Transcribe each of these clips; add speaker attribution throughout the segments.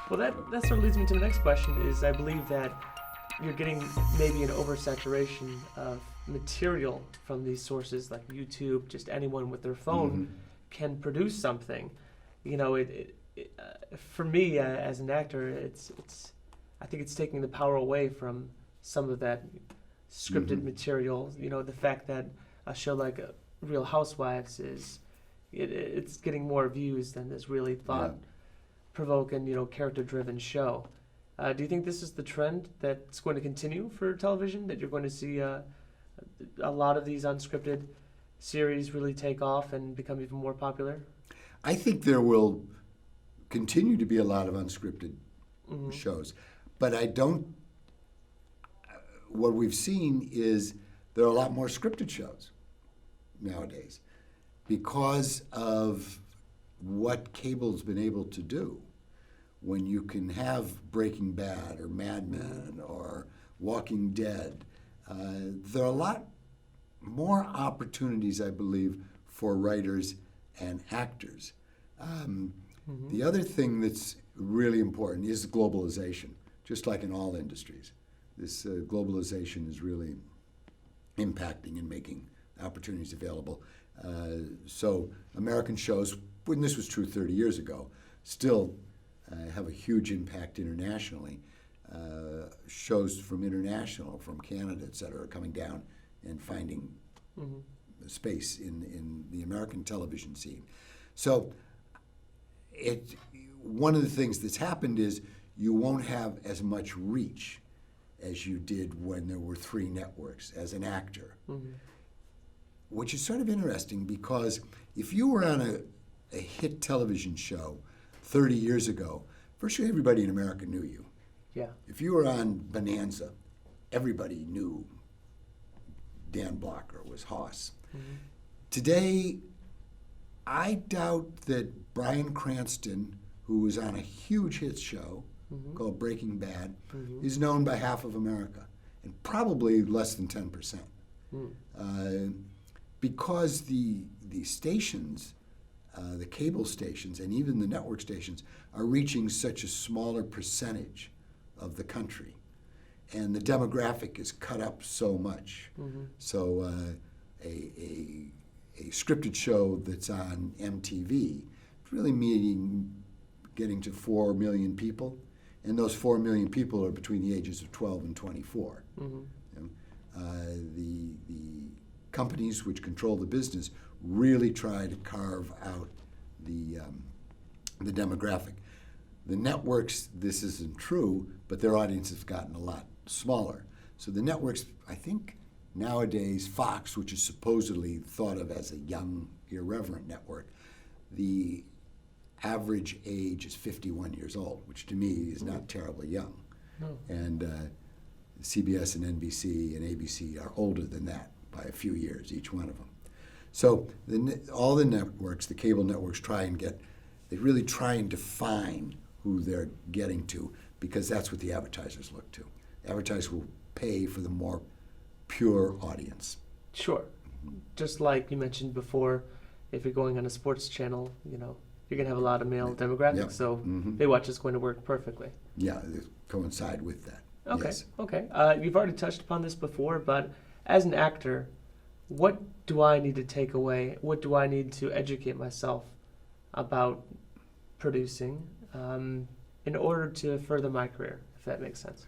Speaker 1: Well, that sort of leads me to the next question. Is I believe that you're getting maybe an oversaturation of material from these sources like YouTube. Just anyone with their phone can produce something. You know, for me as an actor, I think it's taking the power away from some of that scripted material. You know, the fact that a show like Real Housewives it's getting more views than this really thought-provoking, character-driven show. Do you think this is the trend that's going to continue for television? That you're going to see a lot of these unscripted series really take off and become even more popular?
Speaker 2: I think there will continue to be a lot of unscripted shows, but what we've seen is there are a lot more scripted shows nowadays because of what cable's been able to do. When you can have Breaking Bad or Mad Men or Walking Dead, there are a lot more opportunities, I believe, for writers and actors. The other thing that's really important is globalization, just like in all industries. This globalization is really impacting and making opportunities available. So American shows, when this was true 30 years ago, still have a huge impact internationally. Shows from Canada, et cetera, are coming down and finding space in the American television scene. So one of the things that's happened is you won't have as much reach as you did when there were 3 networks as an actor, which is sort of interesting because if you were on a hit television show 30 years ago, virtually everybody in America knew you.
Speaker 1: Yeah.
Speaker 2: If you were on Bonanza, everybody knew Dan Blocker was Hoss. Today, I doubt that Bryan Cranston, who was on a huge hit show called Breaking Bad, is known by half of America, and probably less than 10%. Because the stations, the cable stations, and even the network stations are reaching such a smaller percentage of the country, and the demographic is cut up so much. So a scripted show that's on MTV is really getting to 4 million people, and those 4 million people are between the ages of 12 and 24. The companies which control the business really try to carve out the demographic. The networks, this isn't true, but their audience has gotten a lot smaller. So the networks, I think nowadays, Fox, which is supposedly thought of as a young, irreverent network, the average age is 51 years old, which to me is not terribly young.
Speaker 1: No.
Speaker 2: And CBS and NBC and ABC are older than that by a few years, each one of them. So all the networks, the cable networks, they really try and define who they're getting to, because that's what the advertisers look to. Advertisers will pay for the more pure audience.
Speaker 1: Sure. Just like you mentioned before, if you're going on a sports channel, you're going to have a lot of male demographics, so Baywatch is going to work perfectly.
Speaker 2: Yeah, they coincide with that.
Speaker 1: Okay,
Speaker 2: yes.
Speaker 1: Okay. You've already touched upon this before, but as an actor, what do I need to take away? What do I need to educate myself about producing in order to further my career, if that makes sense?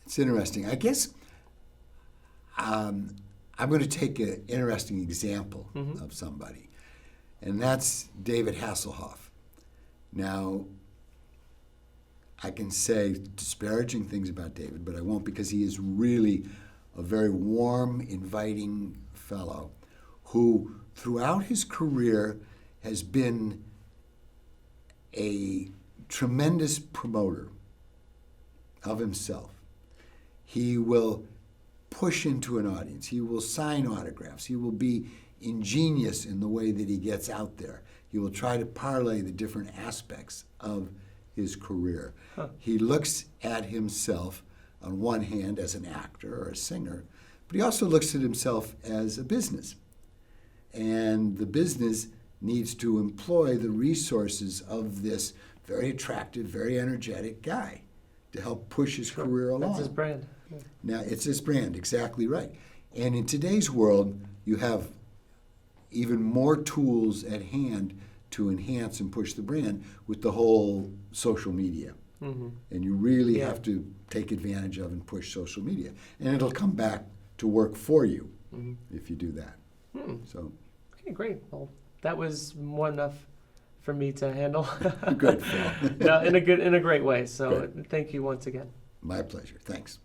Speaker 2: It's interesting. I guess I'm going to take an interesting example of somebody, and that's David Hasselhoff. Now, I can say disparaging things about David, but I won't, because he is really a very warm, inviting fellow who, throughout his career, has been a tremendous promoter of himself. He will push into an audience. He will sign autographs. He will be ingenious in the way that he gets out there. He will try to parlay the different aspects of his career. He looks at himself, on one hand, as an actor or a singer, but he also looks at himself as a business. And the business needs to employ the resources of this very attractive, very energetic guy to help push his career along.
Speaker 1: That's his brand. Yeah.
Speaker 2: Now, it's his brand, exactly right. And in today's world, you have even more tools at hand to enhance and push the brand with the whole social media.
Speaker 1: Mm-hmm.
Speaker 2: And you really have to take advantage of and push social media. And it'll come back to work for you if you do that. So,
Speaker 1: okay, great. Well, that was more than enough for me to handle.
Speaker 2: Good, Phil.
Speaker 1: No, in a great way. So
Speaker 2: Good.
Speaker 1: thank you once again.
Speaker 2: My pleasure. Thanks.